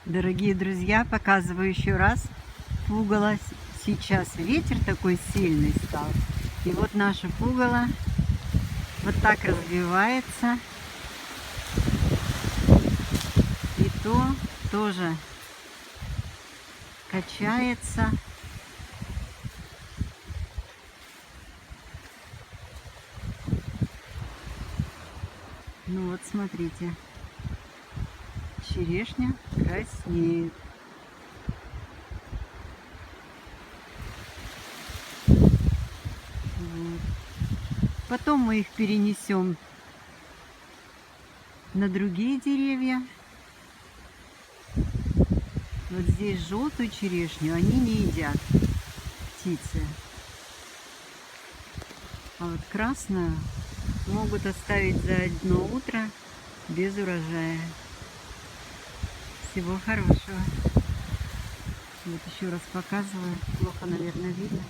Дорогие друзья, показываю еще раз пугало. Сейчас ветер такой сильный стал. И вот наша пугало вот так развивается. И то тоже качается. Ну вот смотрите, черешня краснеет. Вот. Потом мы их перенесем на другие деревья. Вот здесь желтую черешню они не едят, птицы. А вот красную могут оставить за одно утро без урожая. Всего хорошего. Вот еще раз показываю. Плохо, наверное, видно.